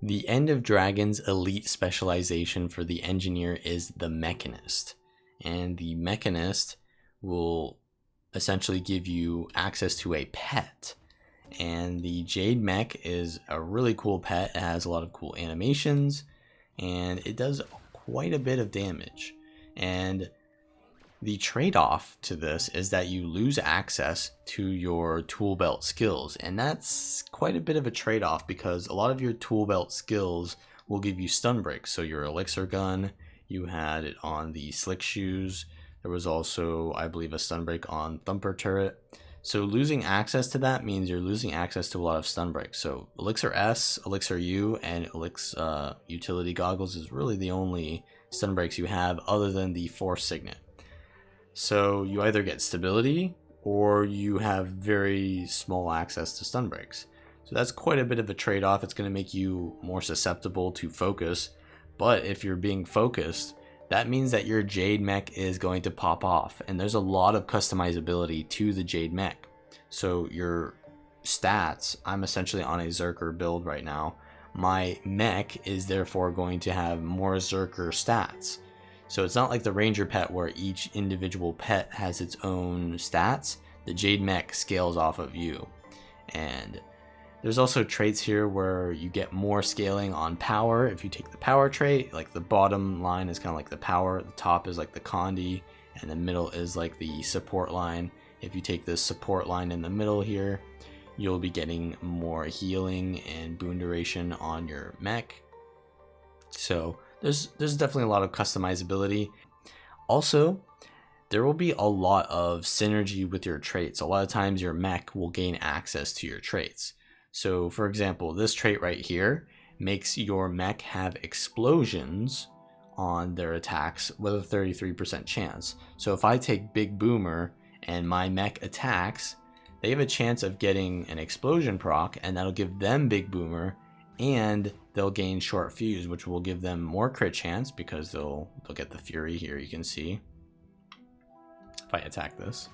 The End of Dragon's elite specialization for the engineer is the Mechanist. And the Mechanist will essentially give you access to a pet. And the Jade Mech is a really cool pet. It has a lot of cool animations and it does quite a bit of damage. And the trade-off to this is that you lose access to your tool belt skills, and that's quite a bit of a trade-off because a lot of your tool belt skills will give you stun breaks. So your elixir gun, you had it on the slick shoes. There was also, I believe, a stun break on thumper turret. So losing access to that means you're losing access to a lot of stun breaks. So elixir S, elixir U, and elixir utility goggles is really the only stun breaks you have other than the force signet. So you either get stability or you have very small access to stun breaks. So that's quite a bit of a trade-off. It's going to make you more susceptible to focus. But if you're being focused, that means that your Jade Mech is going to pop off. And there's a lot of customizability to the Jade Mech. So your stats, I'm essentially on a Zerker build right now. My mech is therefore going to have more Zerker stats. So it's not like the Ranger pet where each individual pet has its own stats. The Jade Mech scales off of you. And there's also traits here where you get more scaling on power. If you take the power trait, like the bottom line is kind of like the power, the top is like the Condi, and the middle is like the support line. If you take the support line in the middle here, you'll be getting more healing and boon duration on your mech. So there's definitely a lot of customizability. Also, there will be a lot of synergy with your traits. A lot of times your mech will gain access to your traits. So for example, this trait right here makes your mech have explosions on their attacks with a 33% chance. So if I take Big Boomer and my mech attacks, they have a chance of getting an explosion proc, and that'll give them Big Boomer, and they'll gain short fuse, which will give them more crit chance because they'll get the fury here. You can see if I attack this,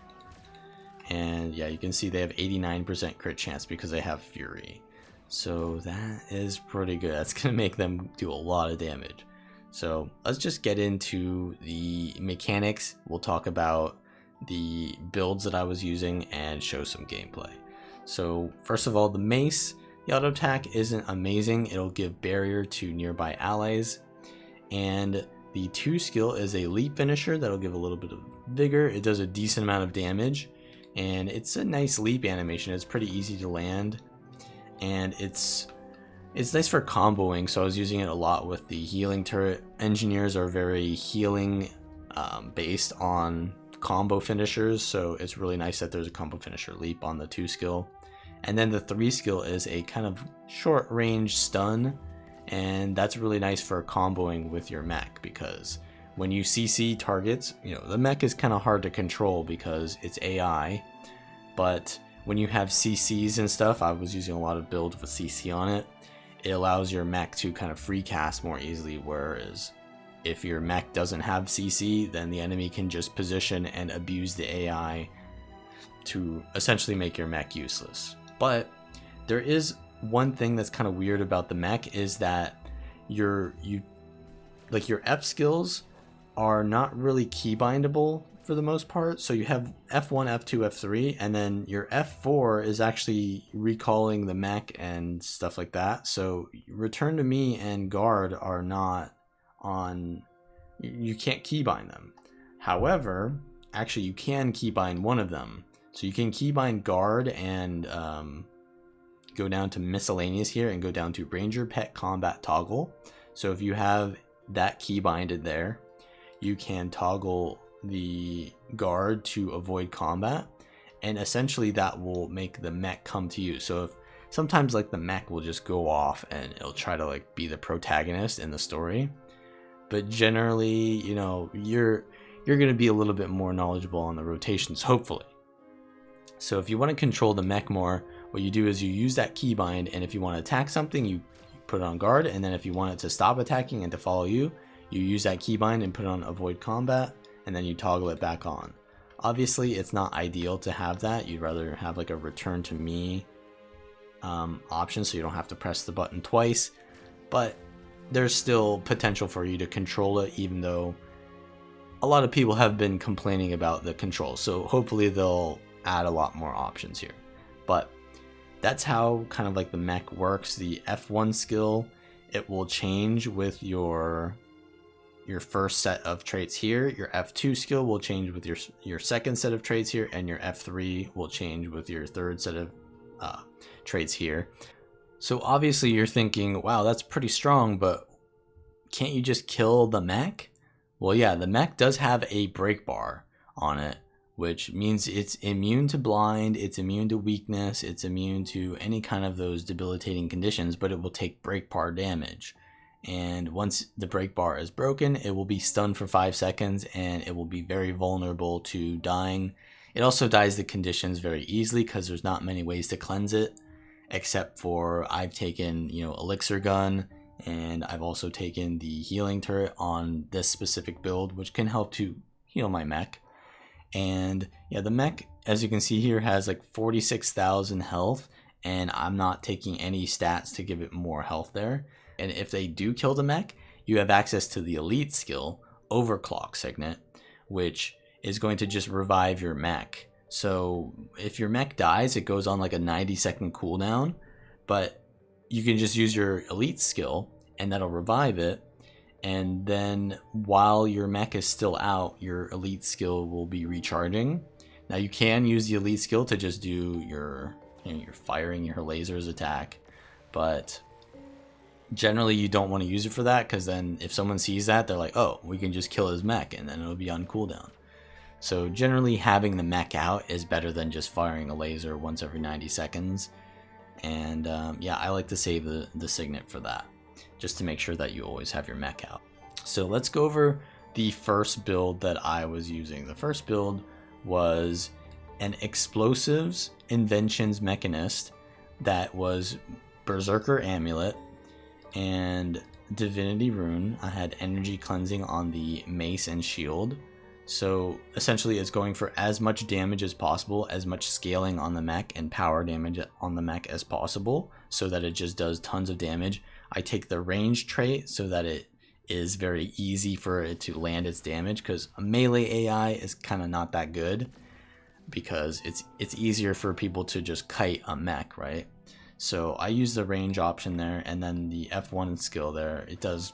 and yeah, you can see they have 89% crit chance because they have fury. So that is pretty good. That's gonna make them do a lot of damage. So let's just get into the mechanics. We'll talk about the builds that I was using and show some gameplay. So first of all, the mace. The auto attack isn't amazing. It'll give barrier to nearby allies. And the 2 skill is a leap finisher that'll give a little bit of vigor. It does a decent amount of damage. And it's a nice leap animation. It's pretty easy to land. And it's nice for comboing. So I was using it a lot with the healing turret. Engineers are very healing based on combo finishers. So it's really nice that there's a combo finisher leap on the 2 skill. And then the 3 skill is a kind of short range stun, and that's really nice for comboing with your mech because when you CC targets, you know, the mech is kind of hard to control because it's AI, but when you have CCs and stuff, I was using a lot of builds with CC on it, it allows your mech to kind of free cast more easily, whereas if your mech doesn't have CC, then the enemy can just position and abuse the AI to essentially make your mech useless. But there is one thing that's kind of weird about the mech is that your F skills are not really keybindable for the most part. So you have F1, F2, F3, and then your F4 is actually recalling the mech and stuff like that. So Return to Me and Guard are not on, you can't keybind them. However, actually you can keybind one of them. So you can keybind Guard and go down to miscellaneous here and go down to Ranger Pet Combat Toggle. So if you have that keybinded there, you can toggle the Guard to avoid combat, and essentially that will make the mech come to you. So if sometimes like the mech will just go off and it'll try to like be the protagonist in the story, but generally, you know, you're going to be a little bit more knowledgeable on the rotations, hopefully. So if you want to control the mech more, what you do is you use that keybind, and if you want to attack something, you put it on guard, and then if you want it to stop attacking and to follow you, you use that keybind and put it on avoid combat, and then you toggle it back on. Obviously, it's not ideal to have that. You'd rather have like a return to me option so you don't have to press the button twice. but there's still potential for you to control it, even though a lot of people have been complaining about the controls. So hopefully they'll add a lot more options here. But that's how kind of like the mech works. The F1 skill, it will change with your first set of traits here. Your F2 skill will change with your second set of traits here, and your F3 will change with your third set of traits here. So obviously you're thinking, wow, that's pretty strong, but can't you just kill the mech? Well, yeah, the mech does have a break bar on it, which means it's immune to blind, it's immune to weakness, it's immune to any kind of those debilitating conditions, but it will take break bar damage. And once the break bar is broken, it will be stunned for 5 seconds, and it will be very vulnerable to dying. It also dies the conditions very easily because there's not many ways to cleanse it, except for I've taken, elixir gun, and I've also taken the healing turret on this specific build, which can help to heal my mech. And yeah, the mech, as you can see here, has like 46,000 health, and I'm not taking any stats to give it more health there. And if they do kill the mech, you have access to the elite skill, Overclock Signet, which is going to just revive your mech. So if your mech dies, it goes on like a 90-second cooldown, but you can just use your elite skill and that'll revive it. And then while your mech is still out, your elite skill will be recharging. Now you can use the elite skill to just do your firing your lasers attack, but generally you don't want to use it for that, because then if someone sees that, they're like, oh, we can just kill his mech, and then it'll be on cooldown. So generally having the mech out is better than just firing a laser once every 90 seconds. And yeah, I like to save the signet for that, just to make sure that you always have your mech out. So let's go over the first build that I was using. The first build was an Explosives Inventions Mechanist that was Berserker Amulet and Divinity Rune. I had energy cleansing on the mace and shield. So essentially it's going for as much damage as possible, as much scaling on the mech and power damage on the mech as possible, so that it just does tons of damage. I take the range trait so that it is very easy for it to land its damage, because a melee AI is kind of not that good, because it's easier for people to just kite a mech, right? So I use the range option there, and then the F1 skill there, it does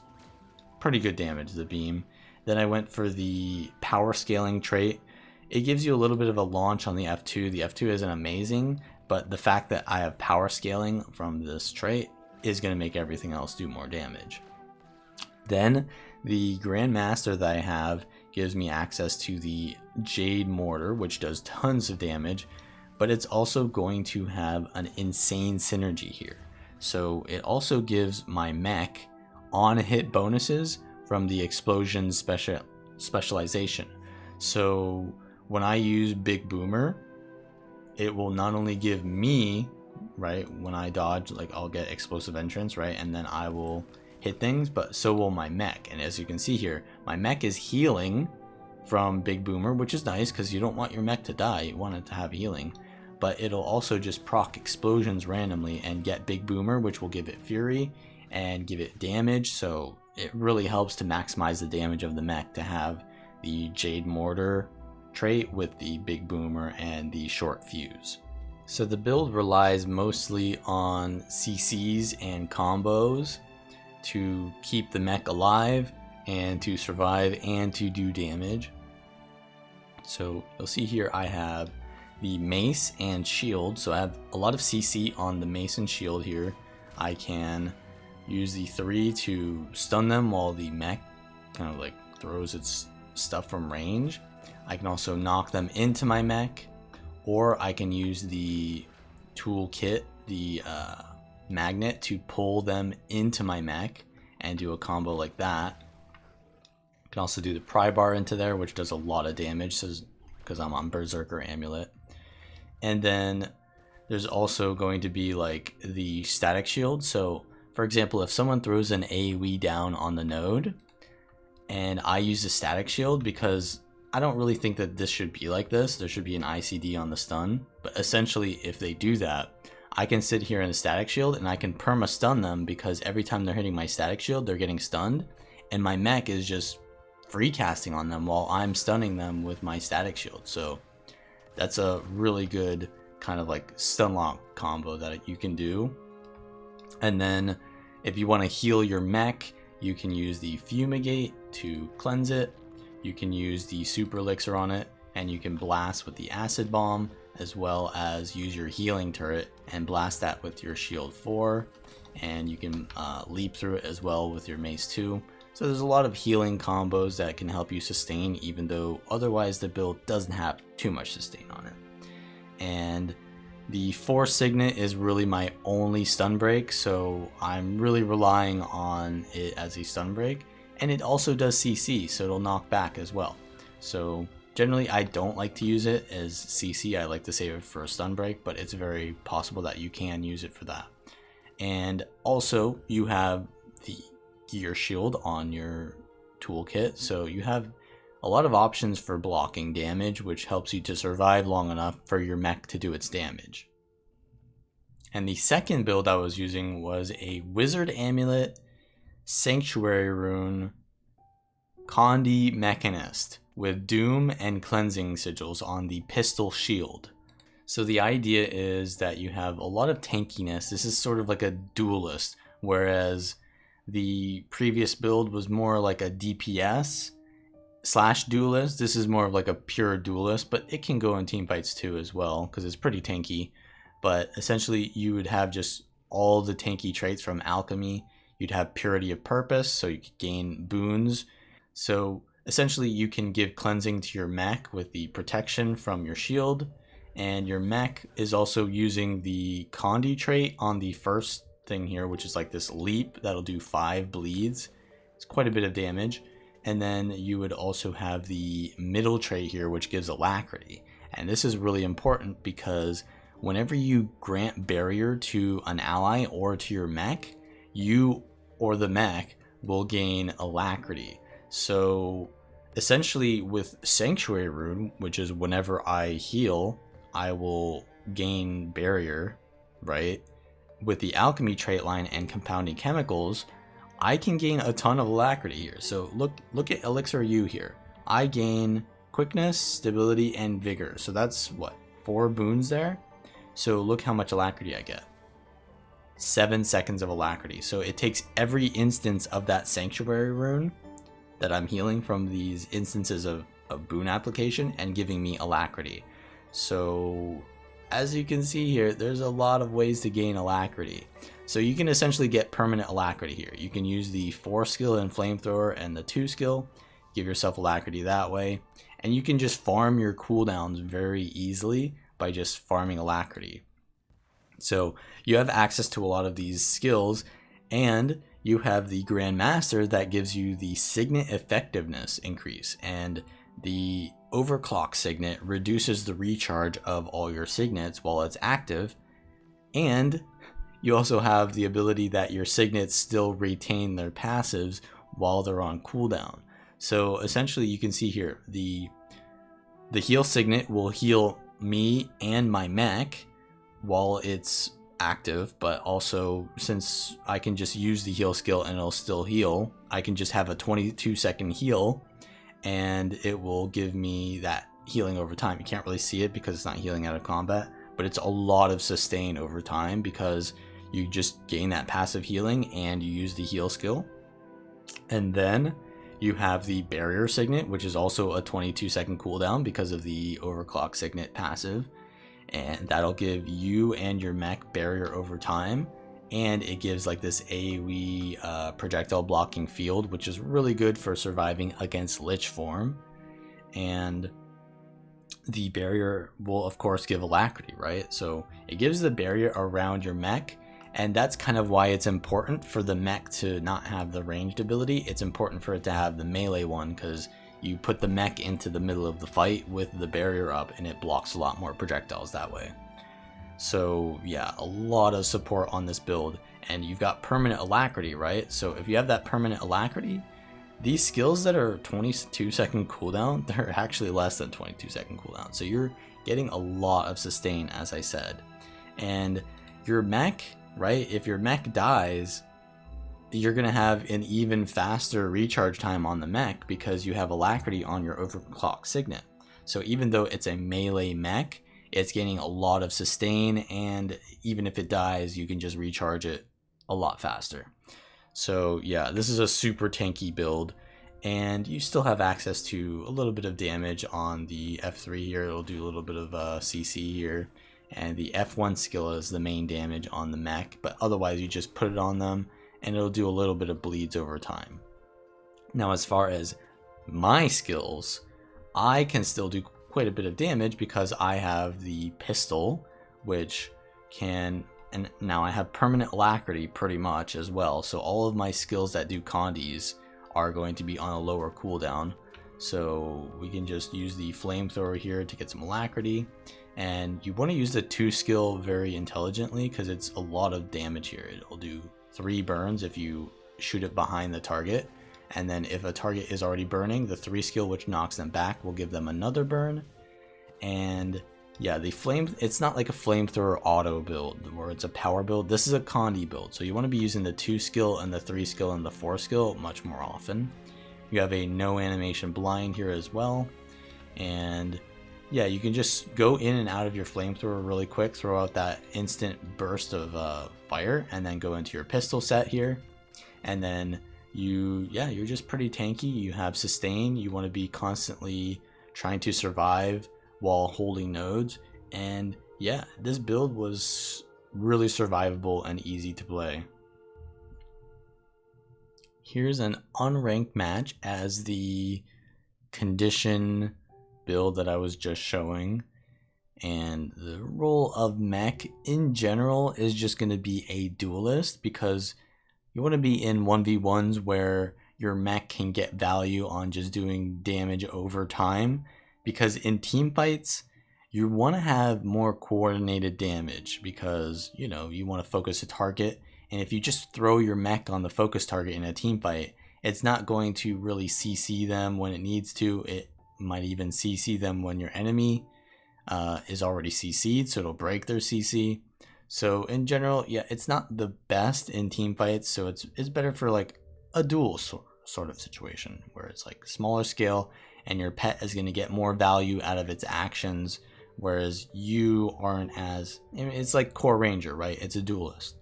pretty good damage, the beam. Then I went for the power scaling trait. It gives you a little bit of a launch on the F2. The F2 isn't amazing, but the fact that I have power scaling from this trait is going to make everything else do more damage. Then the Grandmaster that I have gives me access to the Jade Mortar, which does tons of damage, but it's also going to have an insane synergy here. So it also gives my mech on hit bonuses from the explosion specialization. So when I use Big Boomer, it will not only give me, right, when I dodge, like I'll get explosive entrance, right, and then I will hit things, but so will my mech. And as you can see here, my mech is healing from Big Boomer, which is nice because you don't want your mech to die, you want it to have healing. But it'll also just proc explosions randomly and get Big Boomer, which will give it fury and give it damage. So it really helps to maximize the damage of the mech to have the Jade Mortar trait with the Big Boomer and the short fuse. So the build relies mostly on CCs and combos to keep the mech alive and to survive and to do damage. So you'll see here I have the mace and shield. So I have a lot of CC on the mace and shield here. I can use the 3 to stun them while the mech kind of like throws its stuff from range. I can also knock them into my mech, or I can use the toolkit, the magnet, to pull them into my mech and do a combo like that. I can also do the pry bar into there, which does a lot of damage because I'm on Berserker Amulet. And then there's also going to be like the static shield. So for example, if someone throws an AoE down on the node and I use the static shield, because I don't really think that this should be like this, there should be an ICD on the stun, but essentially if they do that, I can sit here in a static shield and I can perma stun them, because every time they're hitting my static shield, they're getting stunned, and my mech is just free casting on them while I'm stunning them with my static shield. So that's a really good kind of like stun lock combo that you can do. And then if you want to heal your mech, you can use the Fumigate to cleanse it. You can use the Super Elixir on it, and you can blast with the Acid Bomb, as well as use your healing turret and blast that with your Shield 4. And you can leap through it as well with your Mace 2. So there's a lot of healing combos that can help you sustain, even though otherwise the build doesn't have too much sustain on it. And the Force Signet is really my only stun break, so I'm really relying on it as a stun break. And it also does CC, so it'll knock back as well. So generally I don't like to use it as CC, I like to save it for a stun break, but it's very possible that you can use it for that. And also you have the gear shield on your toolkit, so you have a lot of options for blocking damage, which helps you to survive long enough for your mech to do its damage. And the second build I was using was a Wizard Amulet, Sanctuary Rune, Condi Mechanist with Doom and Cleansing Sigils on the Pistol Shield. So the idea is that you have a lot of tankiness. This is sort of like a duelist, whereas the previous build was more like a DPS / duelist. This is more of like a pure duelist, but it can go in team fights too as well, because it's pretty tanky. But essentially you would have just all the tanky traits from alchemy. You'd have Purity of Purpose, so you could gain boons. So essentially you can give cleansing to your mech with the protection from your shield, and your mech is also using the Condi trait on the first thing here, which is like this leap that'll do 5 bleeds. It's quite a bit of damage. And then you would also have the middle trait here, which gives alacrity. And this is really important because whenever you grant barrier to an ally or to your mech, you or the mech will gain alacrity. So essentially with Sanctuary Rune, which is whenever I heal, I will gain barrier, right? With the alchemy trait line and compounding chemicals, I can gain a ton of alacrity here. So look at Elixir U here. I gain quickness, stability, and vigor. So that's what, 4 boons there? So look how much alacrity I get. 7 seconds of alacrity. So it takes every instance of that Sanctuary Rune that I'm healing from these instances of boon application and giving me alacrity. So as you can see here, there's a lot of ways to gain alacrity. So you can essentially get permanent alacrity here. You can use the 4 skill in Flamethrower and the 2 skill, give yourself alacrity that way. And you can just farm your cooldowns very easily by just farming alacrity. So you have access to a lot of these skills, and you have the Grandmaster that gives you the Signet effectiveness increase, and the Overclock Signet reduces the recharge of all your Signets while it's active, and you also have the ability that your Signets still retain their passives while they're on cooldown. So essentially you can see here, the heal Signet will heal me and my mech while it's active, but also since I can just use the heal skill and it'll still heal, I can just have a 22-second heal and it will give me that healing over time. You can't really see it because it's not healing out of combat, but it's a lot of sustain over time because you just gain that passive healing and you use the heal skill. And then you have the Barrier Signet, which is also a 22-second cooldown because of the Overclock Signet passive, and that'll give you and your mech barrier over time, and it gives like this AoE projectile blocking field, which is really good for surviving against Lich form. And the barrier will of course give alacrity, right? So it gives the barrier around your mech, and that's kind of why it's important for the mech to not have the ranged ability. It's important for it to have the melee one, because you put the mech into the middle of the fight with the barrier up and it blocks a lot more projectiles that way. So yeah, a lot of support on this build, and you've got permanent alacrity, right? So if you have that permanent alacrity, these skills that are 22-second cooldown, they're actually less than 22-second cooldown. So you're getting a lot of sustain, as I said. And your mech, right? If your mech dies, you're going to have an even faster recharge time on the mech because you have alacrity on your overclock signet. So even though it's a melee mech, it's gaining a lot of sustain, and even if it dies, you can just recharge it a lot faster. So yeah, this is a super tanky build, and you still have access to a little bit of damage on the F3 here. It'll do a little bit of CC here, and the F1 skill is the main damage on the mech, but otherwise you just put it on them and it'll do a little bit of bleeds over time. Now as far as my skills, I can still do quite a bit of damage because I have the pistol, which can, and now I have permanent alacrity pretty much as well, so all of my skills that do condies are going to be on a lower cooldown. So we can just use the flamethrower here to get some alacrity, and you want to use the 2 skill very intelligently because it's a lot of damage here. It'll do 3 burns if you shoot it behind the target, and then if a target is already burning, the 3 skill which knocks them back will give them another burn. And yeah, the flame, it's not like a flamethrower auto build where it's a power build. This is a condi build, so you want to be using the 2 skill and the 3 skill and the 4 skill much more often. You have a no animation blind here as well, and yeah, you can just go in and out of your flamethrower really quick, throw out that instant burst of fire, and then go into your pistol set here. And then you're just pretty tanky. You have sustain. You want to be constantly trying to survive while holding nodes. And yeah, this build was really survivable and easy to play. Here's an unranked match as the condition build that I was just showing, and the role of mech in general is just going to be a duelist, because you want to be in 1v1s where your mech can get value on just doing damage over time, because in team fights you want to have more coordinated damage because you want to focus a target, and if you just throw your mech on the focus target in a team fight, it's not going to really CC them when it needs to. It might even CC them when your enemy is already CC'd, so it'll break their CC. So in general, yeah, it's not the best in team fights, so it's better for like a duel sort of situation where it's like smaller scale and your pet is going to get more value out of its actions, whereas you aren't as, it's like core ranger, right? It's a duelist.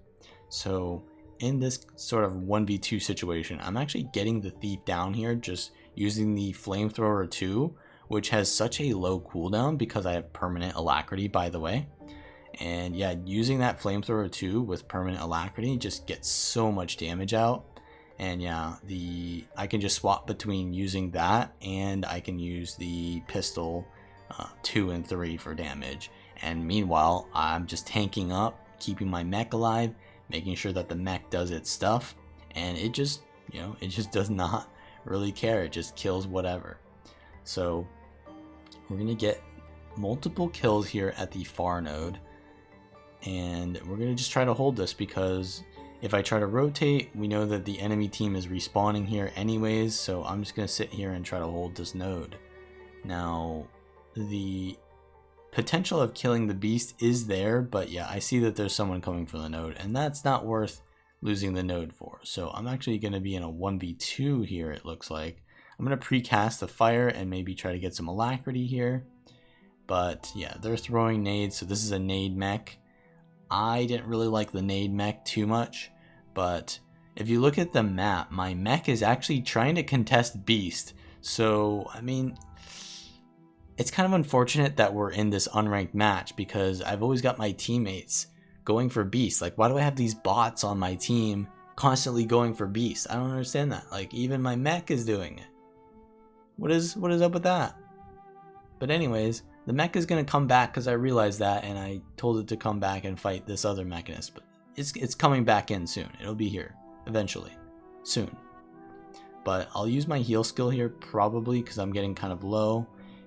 So in this sort of 1v2 situation, I'm actually getting the thief down here just using the flamethrower 2, which has such a low cooldown because I have permanent alacrity, by the way. And yeah, using that flamethrower 2 with permanent alacrity just gets so much damage out. And yeah, I can just swap between using that, and I can use the pistol 2 and 3 for damage. And meanwhile, I'm just tanking up, keeping my mech alive, making sure that the mech does its stuff, and it just does not really care. It just kills whatever. So we're gonna get multiple kills here at the far node, and we're gonna just try to hold this, because if I try to rotate, we know that the enemy team is respawning here anyways, so I'm just gonna sit here and try to hold this node. Now the potential of killing the beast is there, but yeah, I see that there's someone coming from the node, and that's not worth losing the node for. So I'm actually going to be in a 1v2 here, it looks like. I'm going to precast the fire and maybe try to get some alacrity here. But yeah, they're throwing nades, so this is a nade mech. I didn't really like the nade mech too much, but if you look at the map, my mech is actually trying to contest beast. So, I mean, it's kind of unfortunate that we're in this unranked match, because I've always got my teammates going for beast. Like, why do I have these bots on my team constantly going for beast? I don't understand that. Like, even my mech is doing it. What is up with that? But anyways, the mech is going to come back because I realized that, and I told it to come back and fight this other mechanist. But it's coming back in soon. It'll be here eventually, soon. But I'll use my heal skill here probably because I'm getting kind of low.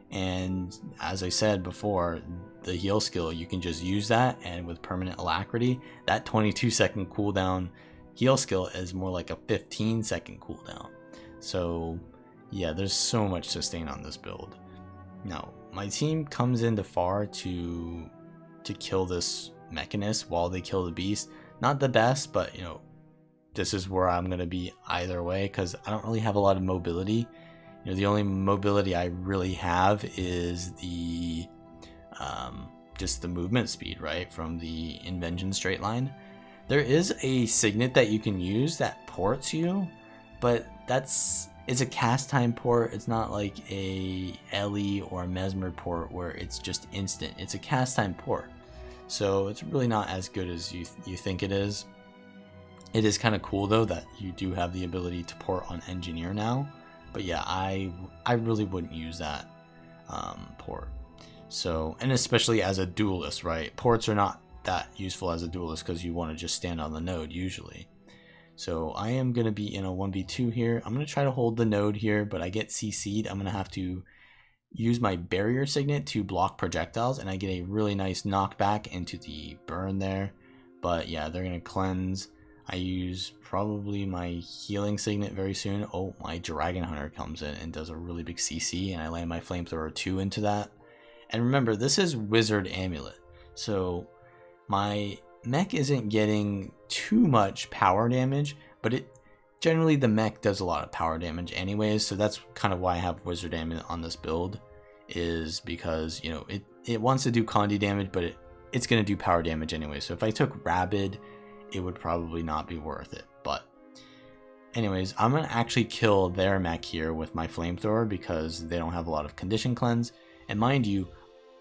And as I said before, the heal skill, you can just use that, and with permanent alacrity, that 22-second cooldown heal skill is more like a 15-second cooldown. So yeah, there's so much sustain on this build. Now my team comes into far to kill this Mechanist while they kill the beast. Not the best, but you know, this is where I'm going to be either way because I don't really have a lot of mobility. You know, the only mobility I really have is the just the movement speed, right, from the invention straight line. There is a signet that you can use that ports you, but it's a cast time port. It's not like a Ellie or a Mesmer port where it's just instant. It's a cast time port, so it's really not as good as you think it is. It is kind of cool though that you do have the ability to port on engineer now, but yeah, I really wouldn't use that port. So, and especially as a duelist, right? Ports are not that useful as a duelist because you want to just stand on the node usually. So I am going to be in a 1v2 here. I'm going to try to hold the node here, but I get CC'd. I'm going to have to use my barrier signet to block projectiles, and I get a really nice knockback into the burn there. But yeah, they're going to cleanse. I use probably my healing signet very soon. Oh, my Dragon Hunter comes in and does a really big CC, and I land my Flamethrower 2 into that. And remember, this is Wizard Amulet, so my mech isn't getting too much power damage, but generally the mech does a lot of power damage anyways, so that's kind of why I have Wizard Amulet on this build, is because, you know, it wants to do Condi damage, but it's going to do power damage anyway. So if I took Rabid, it would probably not be worth it. But anyways, I'm going to actually kill their mech here with my Flamethrower because they don't have a lot of condition cleanse. And mind you,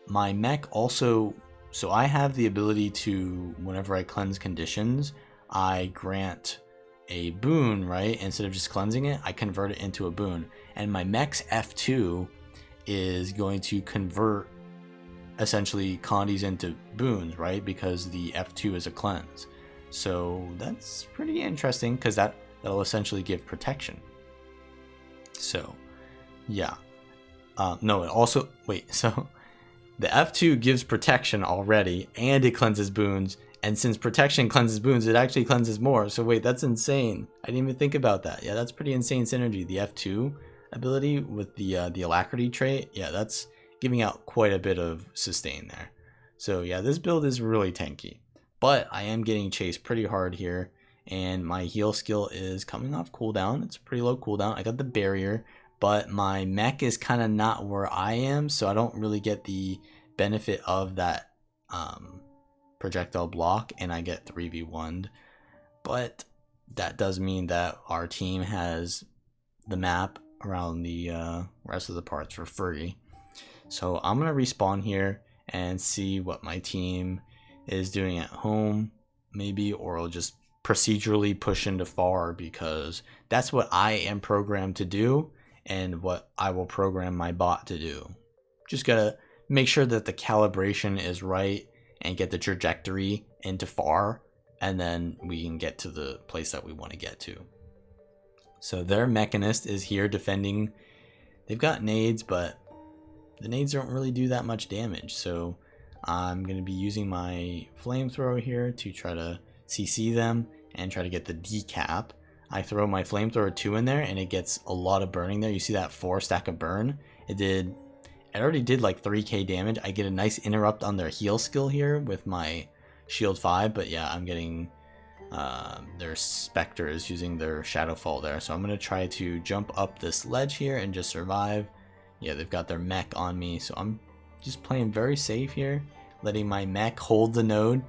my mech also, so I have the ability to, whenever I cleanse conditions, I grant a boon, right? Instead of just cleansing it, I convert it into a boon. And my mech's F2 is going to convert essentially Condis into boons, right? Because the F2 is a cleanse. So that's pretty interesting because that'll essentially give protection. So yeah. No, it also, wait, so the F2 gives protection already, and it cleanses boons, and since protection cleanses boons, it actually cleanses more. So wait, that's insane. I didn't even think about that. Yeah, that's pretty insane synergy. The F2 ability with the Alacrity trait, yeah, that's giving out quite a bit of sustain there. So yeah, this build is really tanky, but I am getting chased pretty hard here, and my heal skill is coming off cooldown. It's a pretty low cooldown. I got the barrier, but my mech is kind of not where I am, so I don't really get the benefit of that projectile block, and I get 3v1'd. But that does mean that our team has the map around the rest of the parts for free. So I'm going to respawn here and see what my team is doing at home, maybe, or I'll just procedurally push into far because that's what I am programmed to do and what I will program my bot to do. Just gotta make sure that the calibration is right and get the trajectory into far, and then we can get to the place that we want to get to. So their Mechanist is here defending. They've got nades, but the nades don't really do that much damage, so I'm going to be using my Flamethrower here to try to CC them and try to get the decap. I throw my Flamethrower 2 in there and it gets a lot of burning there. You see that 4 stack of burn? It already did like 3k damage. I get a nice interrupt on their heal skill here with my shield 5, but yeah, I'm getting their Spectres using their Shadowfall there. So I'm going to try to jump up this ledge here and just survive. Yeah, they've got their mech on me, so I'm just playing very safe here, letting my mech hold the node.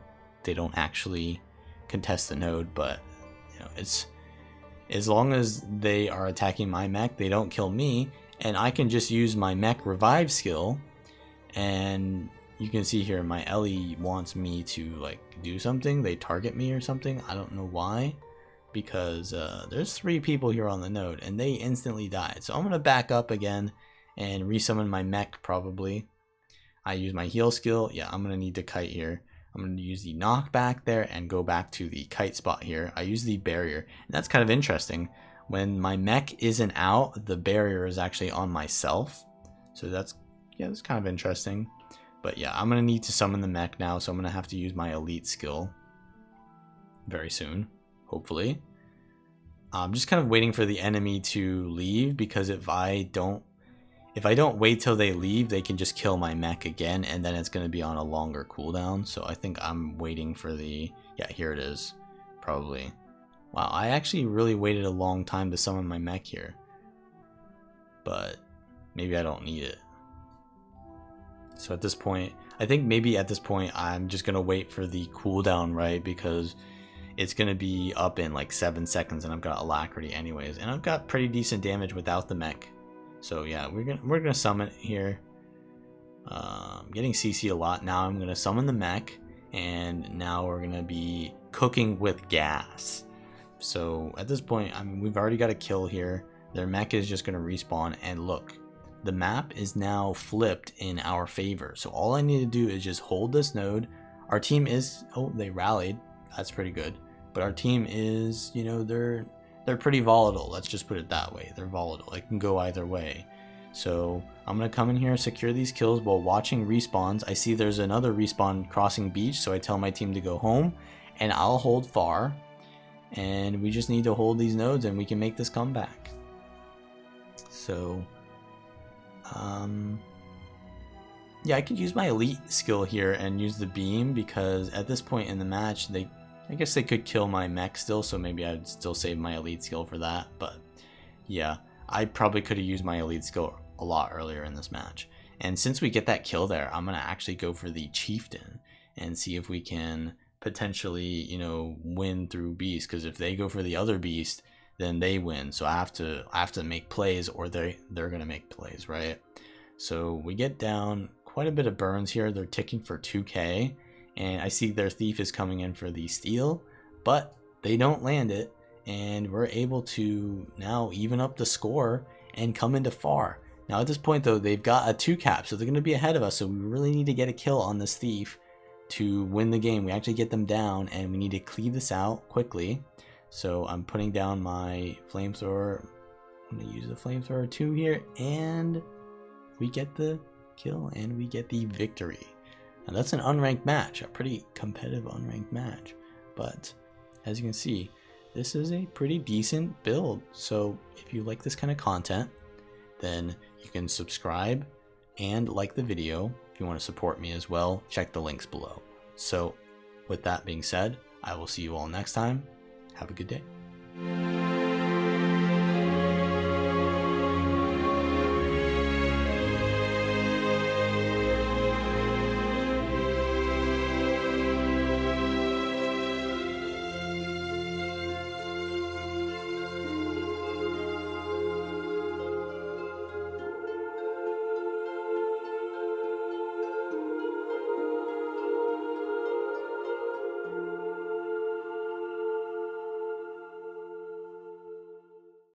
They don't actually contest the node, but you know, it's as long as they are attacking my mech, they don't kill me, and I can just use my mech revive skill. And you can see here my Ellie wants me to like do something. They target me or something. I don't know why, because there's 3 people here on the node and they instantly died. So I'm gonna back up again and resummon my mech probably. I use my heal skill. Yeah, I'm gonna need to kite here. I'm going to use the knockback there and go back to the kite spot here. I use the barrier, and that's kind of interesting. When my mech isn't out, the barrier is actually on myself. So that's kind of interesting. But yeah, I'm going to need to summon the mech now, so I'm going to have to use my elite skill very soon, hopefully. I'm just kind of waiting for the enemy to leave, because if if I don't wait till they leave, they can just kill my mech again, and then it's going to be on a longer cooldown. So I think I'm waiting for the... Yeah, here it is. Probably. Wow, I actually really waited a long time to summon my mech here. But maybe I don't need it. So at this point, I think maybe at this point I'm just going to wait for the cooldown, right? Because it's going to be up in like 7 seconds and I've got alacrity anyways. And I've got pretty decent damage without the mech. So yeah, we're gonna summon it here. Getting CC'd a lot. Now I'm going to summon the mech. And now we're going to be cooking with gas. So at this point, I mean, we've already got a kill here. Their mech is just going to respawn. And look, the map is now flipped in our favor. So all I need to do is just hold this node. Our team is... Oh, they rallied. That's pretty good. But our team is, you know, they're pretty volatile. Let's just put it that way. They're volatile. It can go either way. So I'm going to come in here, secure these kills while watching respawns. I see there's another respawn crossing beach, so I tell my team to go home. And I'll hold far. And we just need to hold these nodes and we can make this comeback. So... yeah, I could use my elite skill here and use the beam, because at this point in the match, I guess they could kill my mech still, so maybe I'd still save my elite skill for that. But yeah, I probably could have used my elite skill a lot earlier in this match. And since we get that kill there, I'm going to actually go for the chieftain and see if we can potentially, you know, win through beast, because if they go for the other beast, then they win. So I have to make plays, or they're going to make plays, right? So we get down quite a bit of burns here. They're ticking for 2k, and I see their thief is coming in for the steal, but they don't land it, and we're able to now even up the score and come into far. Now at this point though, they've got a 2 cap, so they're going to be ahead of us, so we really need to get a kill on this thief to win the game. We actually get them down, and we need to cleave this out quickly. So I'm putting down my flamethrower. I'm going to use the flamethrower 2 here, and we get the kill and we get the victory. Now that's an unranked match, a pretty competitive unranked match. But as you can see, this is a pretty decent build. So if you like this kind of content, then you can subscribe and like the video. If you want to support me as well, check the links below. So with that being said, I will see you all next time. Have a good day.